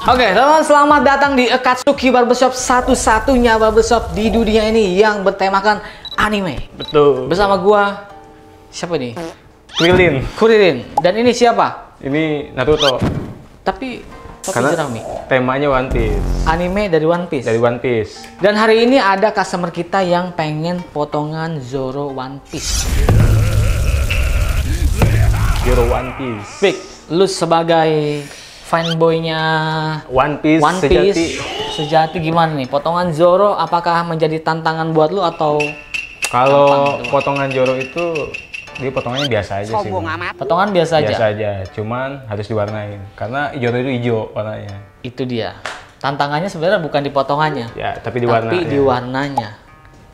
Oke, teman-teman, selamat datang di Akatsuki Barbershop, satu-satunya barbershop di dunia ini yang bertemakan anime. Betul. Bersama gua, siapa nih? Kuririn. Dan ini siapa? Ini Naruto. Tapi Karena jerami. temanya One Piece. Anime dari One Piece. Dari One Piece. Dan hari ini ada customer kita yang pengen potongan Zoro One Piece. Zoro One Piece. Pik, lu sebagai fanboynya One Piece sejati gimana nih? Potongan Zoro apakah menjadi tantangan buat lu atau Kalau potongan Zoro itu dia potongannya biasa aja sih. potongan biasa aja? Biasa aja, cuman harus diwarnain. Karena Zoro itu hijau warnanya. Itu dia. Tantangannya sebenarnya bukan di potongannya. Ya, tapi di warnanya. Tapi di warnanya.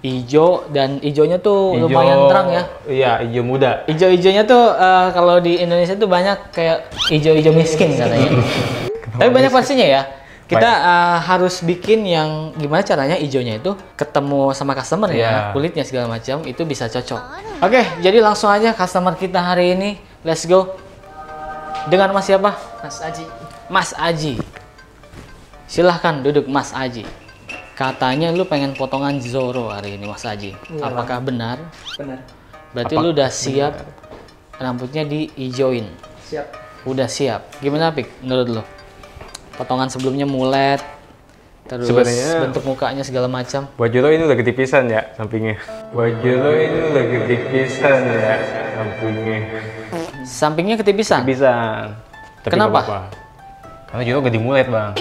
Ijo, dan ijonya tuh lumayan terang ya. Iya, hijau muda. Ijo-ijonya tuh kalau di Indonesia tuh banyak kayak ijo-ijo miskin katanya. Tapi banyak versinya ya. Kita harus bikin yang gimana caranya ijonya itu ketemu sama customer ya, kulitnya segala macam itu bisa cocok. Oke, jadi langsung aja customer kita hari ini. Let's go. Dengan Mas siapa? Mas Aji. Mas Aji. Silahkan duduk Mas Aji. Katanya lu pengen potongan Zoro hari ini Mas Aji. Iya, Apakah benar? Benar. Berarti lu udah siap rambutnya diijoin. Siap. Udah siap. Gimana Pik menurut lu? Potongan sebelumnya mulet, terus Sebenarnya bentuk mukanya segala macam. Buat Zoro ini udah ketipisan ya sampingnya. Buat Zoro ini udah ketipisan ya sampingnya. Sampingnya ketipisan. Ketipisan. Tapi Kenapa? nggak apa-apa. Karena Zoro gak dimulet, Bang.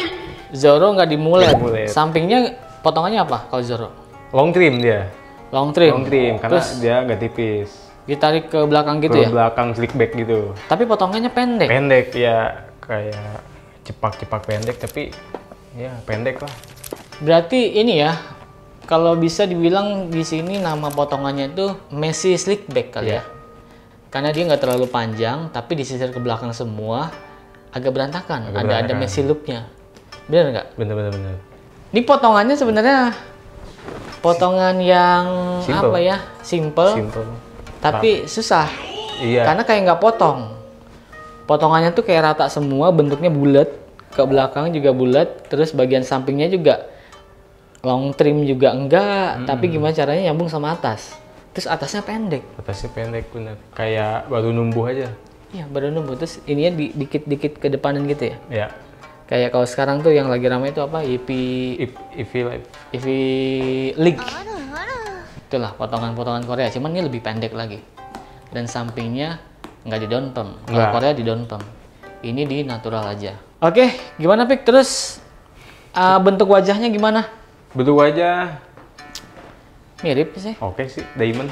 Zoro nggak dimulet. Nggak dimulet. Sampingnya potongannya apa kalau Zoro? Long trim dia. Long trim. Long trim karena Terus dia nggak tipis. ditarik ke belakang gitu Ke ya? belakang slick back gitu. Tapi potongannya pendek. Pendek ya, kayak cepak-cepak pendek tapi ya pendek lah. Berarti ini ya, kalau bisa dibilang di sini nama potongannya itu Messi slick back kali ya. Karena dia nggak terlalu panjang, tapi disisir ke belakang semua, agak berantakan. Ada Messi loopnya. Bener nggak? Bener. Ini potongannya sebenarnya potongan yang Simple. apa ya? Simple. Tapi susah. Iya. Karena kayak nggak potong. Potongannya tuh kayak rata semua, bentuknya bulat, ke belakang juga bulat, terus bagian sampingnya juga long trim juga enggak, tapi gimana caranya nyambung sama atas. Terus atasnya pendek. Atasnya pendek bener. Kayak baru numbuh aja. Iya, baru numbuh. Terus ininya dikit-dikit ke depanan gitu ya. Ya. Kayak kalau sekarang tuh yang lagi ramai itu apa? EV League. Itulah potongan-potongan Korea, cuman ini lebih pendek lagi. Dan sampingnya nggak di downturn. Kalau Korea di downturn. Ini di natural aja. Oke, gimana Pik? Terus bentuk wajahnya gimana? Bentuk wajah Mirip sih. oke sih, diamond.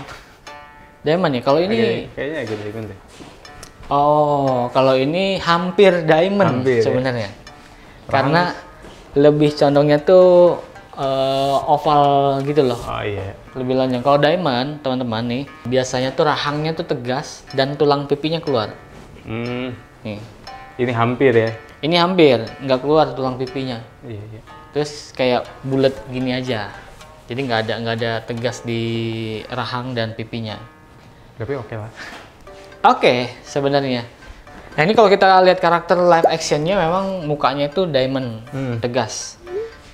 Diamond ya. Kalau ini Kayaknya agak diamond deh. oh, kalau ini hampir diamond Hampir, sebenarnya. Karena lebih condongnya tuh oval gitu loh. Oh iya. Lebih lonjong. Kalau diamond, teman-teman nih, biasanya tuh rahangnya tuh tegas dan tulang pipinya keluar. Nih. Ini hampir ya. Ini hampir nggak keluar tulang pipinya. Iya. Terus kayak bulat gini aja. Jadi nggak ada tegas di rahang dan pipinya. Tapi oke lah. Oke, sebenarnya. Nah ini kalau kita lihat karakter live actionnya memang mukanya itu diamond, tegas.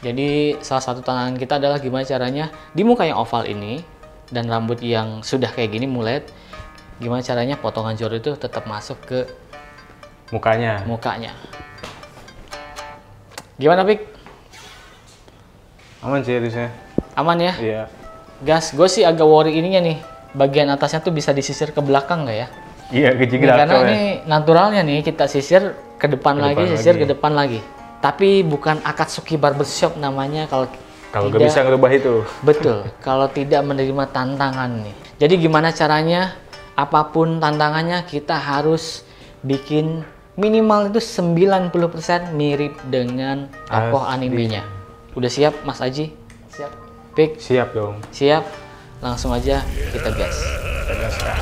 Jadi salah satu tantangan kita adalah gimana caranya di muka yang oval ini dan rambut yang sudah kayak gini mulet, gimana caranya potongan Zoro itu tetap masuk ke Mukanya. Gimana Pik? Aman sih harusnya. Aman ya? Iya. Gas, gue sih agak worry ininya nih. Bagian atasnya tuh bisa disisir ke belakang nggak ya? Iya, Nih, karena ini naturalnya nih kita sisir ke depan lagi, sisir ke depan lagi. Tapi bukan Akatsuki Barbershop namanya kalau nggak bisa ngerubah itu. Betul, kalau tidak menerima tantangan nih. Jadi gimana caranya? Apapun tantangannya kita harus bikin minimal itu 90% mirip dengan tokoh animenya. Udah siap Mas Aji? Siap. Pik? Siap dong. Siap? Langsung aja kita gas. Kita gaskan.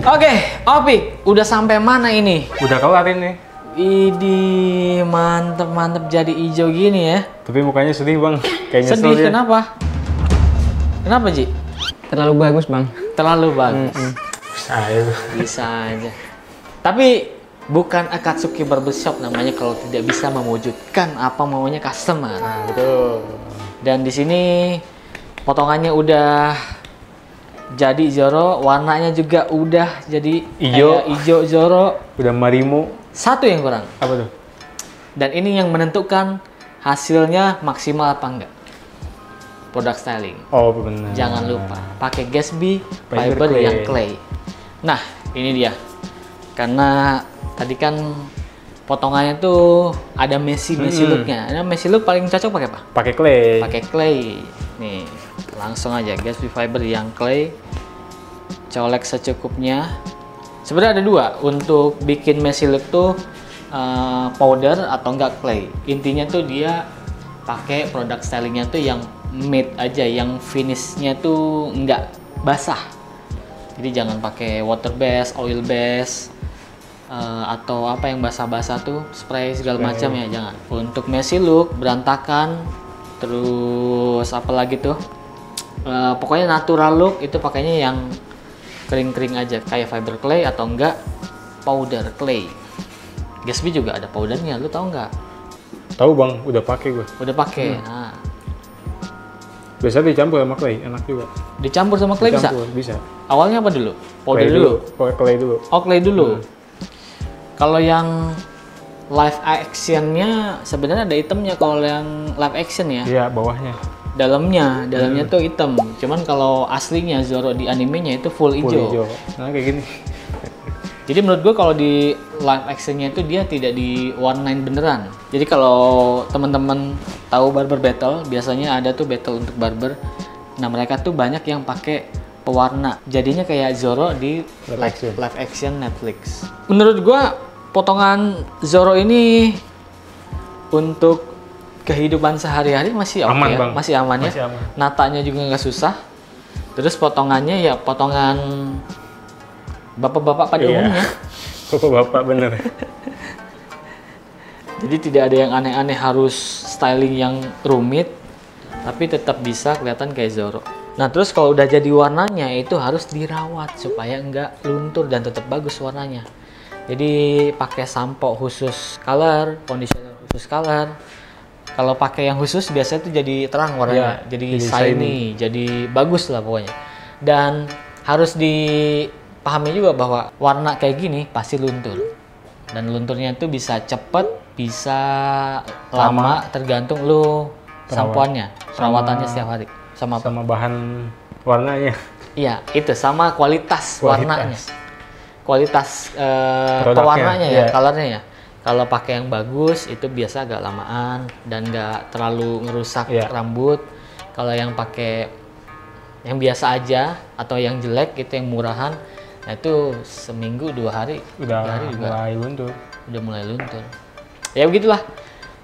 Oke, Opik, udah sampai mana ini? Udah kelar ini. Idi, mantep jadi hijau gini ya. Tapi mukanya sedih bang. Kayaknya Sedih, kenapa? Kenapa, Ji? Terlalu bagus, Bang. Terlalu bagus. Saya Bisa aja. Tapi bukan Akatsuki Barbershop namanya kalau tidak bisa mewujudkan apa maunya customer. Nah, betul. Dan di sini potongannya udah jadi Zoro, warnanya juga udah jadi Ijo. hijau Zoro. Udah marimu. Satu yang kurang. Apa tuh? Dan ini yang menentukan hasilnya maksimal apa enggak. Product styling. Oh benar. Jangan lupa pakai Gatsby Fiber fiber clay. yang clay. Nah, ini dia. Karena tadi kan potongannya tuh ada messy looknya. Nah, messy look paling cocok pakai apa? Pakai clay. Pakai clay. Nih, langsung aja Gatsby fiber yang clay. Colek secukupnya. Sebenarnya ada dua untuk bikin messy look tuh powder atau enggak clay. Intinya tuh dia pakai product stylingnya tuh yang matte aja, yang finishnya tuh enggak basah. Jadi jangan pakai water base, oil base, atau apa yang basah-basah tuh spray segala macam ya, jangan. Untuk messy look berantakan, terus apa lagi tuh? Pokoknya natural look itu pakainya yang kering-kering aja, kayak fiber clay atau enggak powder clay. Gatsby juga ada powdernya, lu tahu nggak? Tahu bang, udah pakai gue. Udah pakai. Nah, Biasanya dicampur sama clay, enak juga. dicampur sama clay bisa? Dicampur, bisa. Awalnya apa dulu? Powder Clay dulu. Pakai clay dulu. Oh, clay dulu. Kalau yang live actionnya sebenarnya ada hitamnya. Kalau yang live action ya, Iya, bawahnya. dalamnya tuh hitam. Cuman kalau aslinya Zoro di animenya itu full Full hijau. hijau. Nah kayak gini. Jadi menurut gue kalau di live actionnya itu dia tidak diwarnain beneran. Jadi kalau teman-teman tahu barber battle, biasanya ada tuh battle untuk barber. Nah mereka tuh banyak yang pakai pewarna. Jadinya kayak Zoro di live action Netflix. Menurut gue potongan Zoro ini untuk kehidupan sehari-hari masih oke Aman, ya, Bang. masih aman ya. Masih aman. Natanya juga nggak susah. Terus potongannya ya potongan bapak-bapak pada umumnya. Bapak-bapak bener. Jadi tidak ada yang aneh-aneh harus styling yang rumit, tapi tetap bisa kelihatan kayak Zoro. Nah terus kalau udah jadi warnanya itu harus dirawat supaya nggak luntur dan tetap bagus warnanya. Jadi pakai sampo khusus color, conditioner khusus color. Kalau pakai yang khusus biasanya tuh jadi terang warnanya, Ya, jadi jadi shiny, jadi bagus lah pokoknya. Dan harus dipahami juga bahwa warna kayak gini pasti luntur. Dan lunturnya itu bisa cepet, bisa lama, tergantung lu sampoannya, perawatannya setiap hari. Sama apa? Sama bahan warnanya. Iya, itu sama kualitas warnanya. Kualitas Produknya, pewarnanya ya, iya. colornya ya. Kalau pakai yang bagus itu biasa agak lamaan dan nggak terlalu ngerusak Iya. rambut. Kalau yang pakai yang biasa aja atau yang jelek itu yang murahan, nah itu seminggu 2 hari, Udah 3 hari juga mulai luntur. udah mulai luntur. Ya begitulah.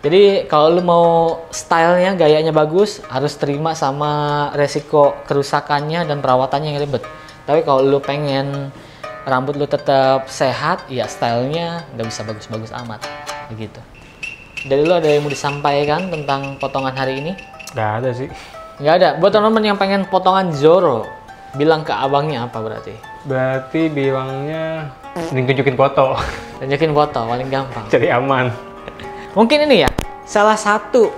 Jadi kalau lu mau stylenya, gayanya bagus, harus terima sama resiko kerusakannya dan perawatannya yang ribet. Tapi kalau lu pengen rambut lu tetap sehat, ya stylenya nggak bisa bagus-bagus amat, begitu. Dari lu ada yang mau disampaikan tentang potongan hari ini? Nggak ada sih. Nggak ada. Buat teman-teman yang pengen potongan Zoro, bilang ke abangnya apa berarti? Berarti bilangnya mending tunjukin foto. Tunjukin foto, paling gampang. Cari aman. Mungkin ini ya, salah satu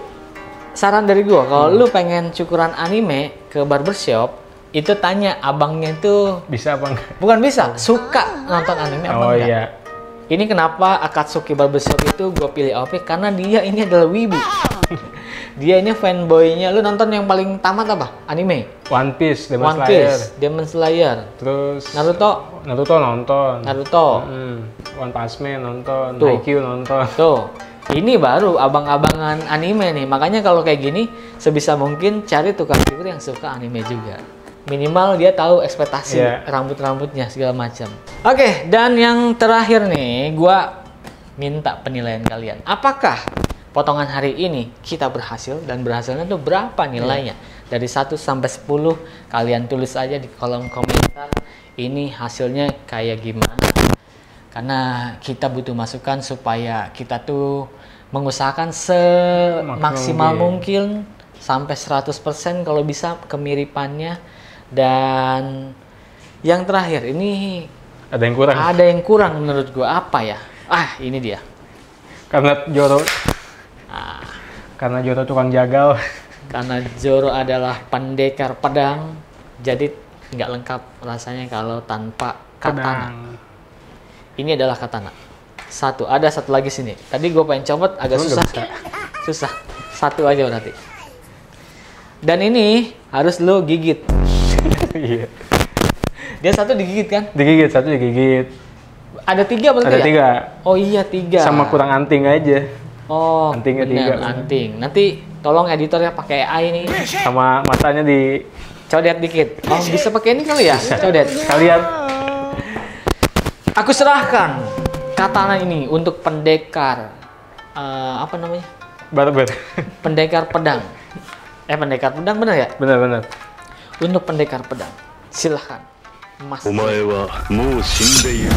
saran dari gua, kalau lu pengen cukuran anime ke barbershop, itu tanya abangnya itu, Bisa apa enggak? bukan bisa, suka nonton anime apa Oh enggak. iya. Ini kenapa Akatsuki Barbershop itu gue pilih OP, karena dia ini adalah wibu. Dia ini fanboynya. Lu nonton yang paling tamat apa? Anime? One Piece, Demon One Slayer. Piece, Demon Slayer, Terus Naruto, nonton. Naruto. One Punch Man nonton. Tuh. Haikyuu nonton. Tuh, ini baru abang-abangan anime nih. Makanya kalau kayak gini, sebisa mungkin cari tukang figur yang suka anime juga. Minimal dia tahu ekspektasi Iya. rambut-rambutnya segala macam. Oke, dan yang terakhir nih, gua minta penilaian kalian. Apakah potongan hari ini kita berhasil, dan berhasilnya tuh berapa nilainya? Dari 1 sampai 10, kalian tulis aja di kolom komentar. ini hasilnya kayak gimana. Karena kita butuh masukan supaya kita tuh mengusahakan semaksimal mungkin sampai 100% kalau bisa kemiripannya. Dan yang terakhir ini Ada yang kurang. ada yang kurang menurut gua, apa ya? Ini dia. Karena Joro tukang jagal. Karena Joro adalah pendekar pedang, jadi nggak lengkap rasanya kalau tanpa katana. Ini adalah katana. Ada satu lagi sini. Tadi gue pengen copot agak susah. Satu aja berarti. Dan ini harus lo gigit. Iya. Dia satu digigit kan? Satu digigit. Ada 3 berarti Ada ya? 3. Oh iya 3. Sama kurang anting aja. Oh, Antingnya bener, 3. anting. Nanti tolong editornya pakai AI ini. Sama matanya di Codet dikit. Oh, bisa pakai ini kali ya? Codet. sekalian. Aku serahkan katana ini untuk pendekar apa namanya? Barber. Pendekar pedang. Pendekar pedang bener ya? Benar. Untuk pendekar pedang. Silahkan. Mas. お前はもう死んでいる。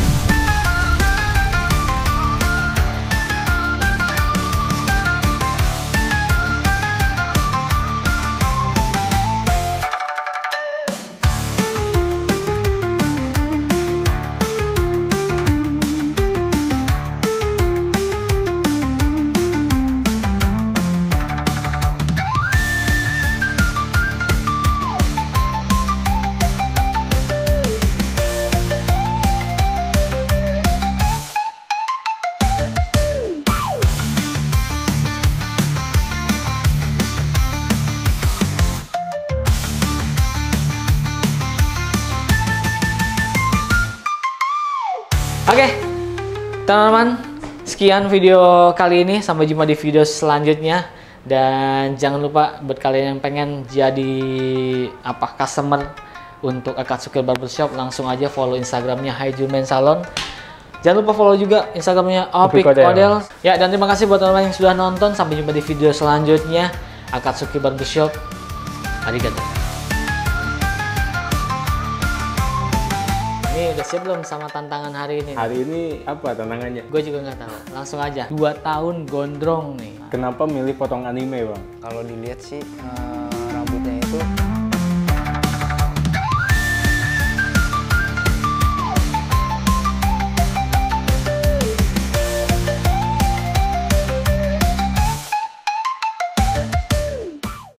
Oke, teman-teman, sekian video kali ini. Sampai jumpa di video selanjutnya. Dan jangan lupa buat kalian yang pengen jadi customer untuk Akatsuki Barbershop, langsung aja follow Instagramnya Haijun Salon. Jangan lupa follow juga Instagramnya Opik Odell. Ya, dan terima kasih buat teman-teman yang sudah nonton. Sampai jumpa di video selanjutnya. Akatsuki Barbershop. Arigato. Ini udah siap belum sama tantangan hari ini? Hari ini apa tantangannya? Gue juga nggak tahu. Langsung aja. 2 tahun gondrong nih. Kenapa milih potong anime, Bang? Kalau dilihat sih rambutnya itu